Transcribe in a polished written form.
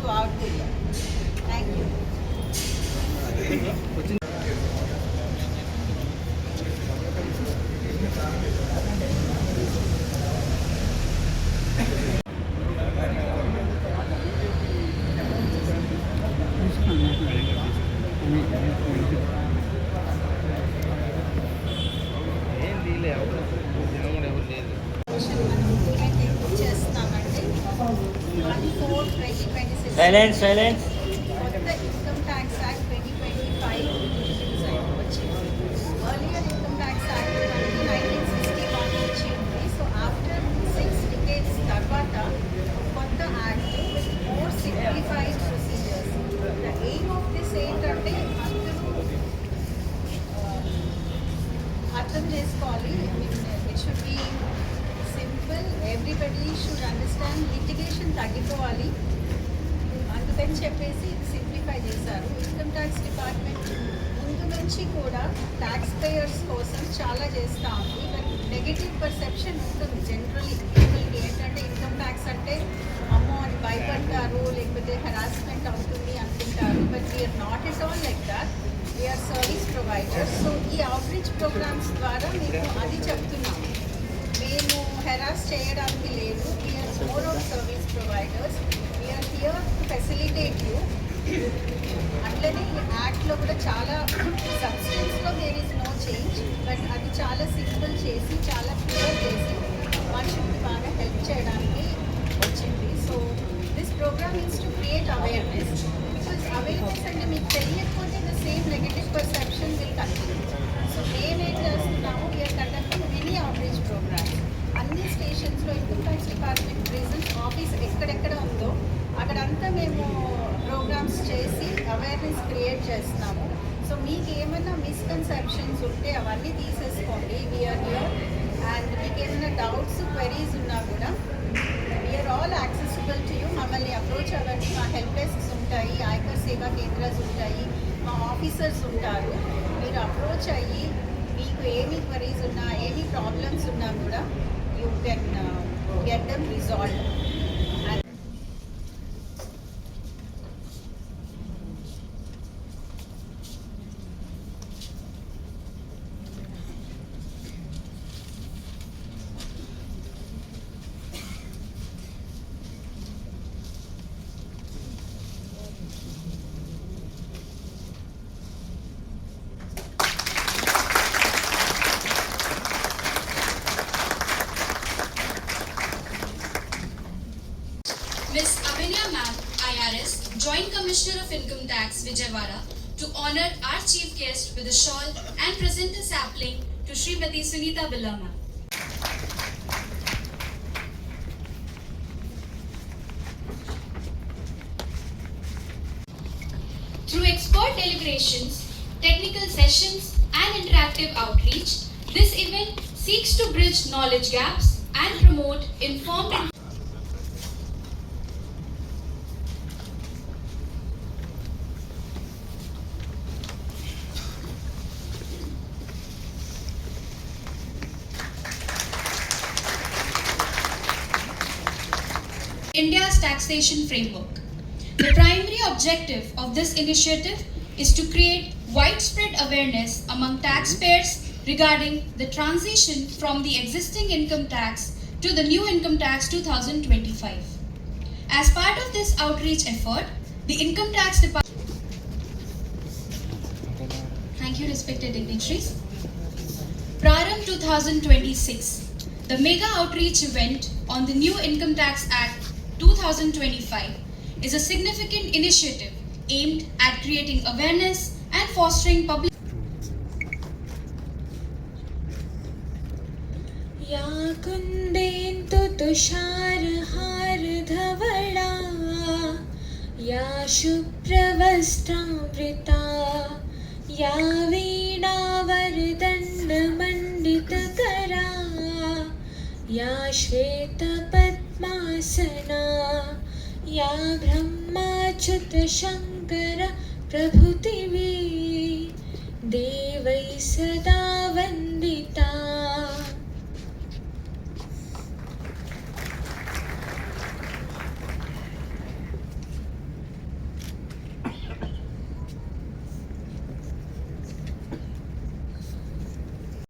throughout the year. Thank you. Silence silence కొత్త income tax act 2025 వచ్చింది. Earlier income tax act 1961 వచ్చింది. So after 6 decades తర్వాత కొత్త act with more simplified procedures. The aim of this ఏంటంటే అందరూ అర్థం చేసుకోవాలి. It should be simple, everybody should understand. Litigation తగ్గిపోవాలి. అందుకని చెప్పేసి ఇది సింప్లిఫై చేశారు. ఇన్కమ్ ట్యాక్స్ డిపార్ట్మెంట్ ముందు నుంచి కూడా ట్యాక్స్ పేయర్స్ కోసం చాలా చేస్తూ ఉంది. బట్ నెగిటివ్ పర్సెప్షన్ ఉంటుంది జనరల్లీ పీపుల్కి. ఏంటంటే ఇన్కమ్ ట్యాక్స్ అంటే అమ్మో అని భయపడతారు, లేకపోతే హెరాస్మెంట్ అవుతుంది అనుకుంటారు. But we're not at all like that. We're service providers. So ఈ అవుట్రీచ్ ప్రోగ్రామ్స్ ద్వారా మేము అది చెప్తున్నాము. మేము హెరాస్ చేయడానికి లేదు. We're more of service providers. We're here to facilitate you. అట్లనే ఈ యాక్ట్లో కూడా చాలా సబ్స్టెన్స్లో there is no change, but అది చాలా సింపుల్ చేసి చాలా క్లియర్ చేసి మనుషులకి బాగా హెల్ప్ చేయడానికి వచ్చింది. So this program is to create awareness. Because awareness అంటే మీకు తెలియకపోతే the same negative perception will continue. So మేమేం చేస్తున్నాము, we're conducting many outreach programs. అన్ని స్టేషన్స్లో income tax department presence office ఎక్కడెక్కడ ఉందో అక్కడంతా మేము ప్రోగ్రామ్స్ చేసి అవేర్నెస్ క్రియేట్ చేస్తున్నాము. సో మీకు ఏమైనా మిస్కన్సెప్షన్స్ ఉంటే అవన్నీ తీసేసుకోండి. We are here. అండ్ మీకు ఏమైనా డౌట్స్, క్వెరీస్ ఉన్నా కూడా we are all accessible to you. మమ్మల్ని అప్రోచ్ అవ్వండి. మా హెల్ప్ డెస్క్స్ ఉంటాయి, ఆయకర్ సేవా కేంద్రాలు ఉంటాయి, మా ఆఫీసర్స్ ఉంటారు. మీరు అప్రోచ్ అయ్యి మీకు ఏమి క్వెరీస్ ఉన్నా, ఏమి ప్రాబ్లమ్స్ ఉన్నా కూడా you can get them resolved. Ms. Abhinya Ma'am, IRS, Joint Commissioner of Income Tax, Vijayawada, to honor our chief guest with a shawl and present a sapling to Srimati Sunita Billa Ma'am. Through expert deliberations, technical sessions and interactive outreach, this event seeks to bridge knowledge gaps and promote informed India's taxation framework. The primary objective of this initiative is to create widespread awareness among taxpayers regarding the transition from the existing income tax to the new income tax 2025. As part of this outreach effort, the Income Tax Department. Thank you, respected dignitaries. Prarambh 2026, the mega outreach event on the new Income Tax Act 2025 is a significant initiative aimed at creating awareness and fostering public. या कुन्देन्दु तुषारहार धवला या शुभ्रवस्त्रावृता या वीणावरदण्डमण्डितकरा या श्वेतपद्मासना या ब्रह्माच्युतशङ्कर प्रभृतिवी देवैः सदा वन्दिता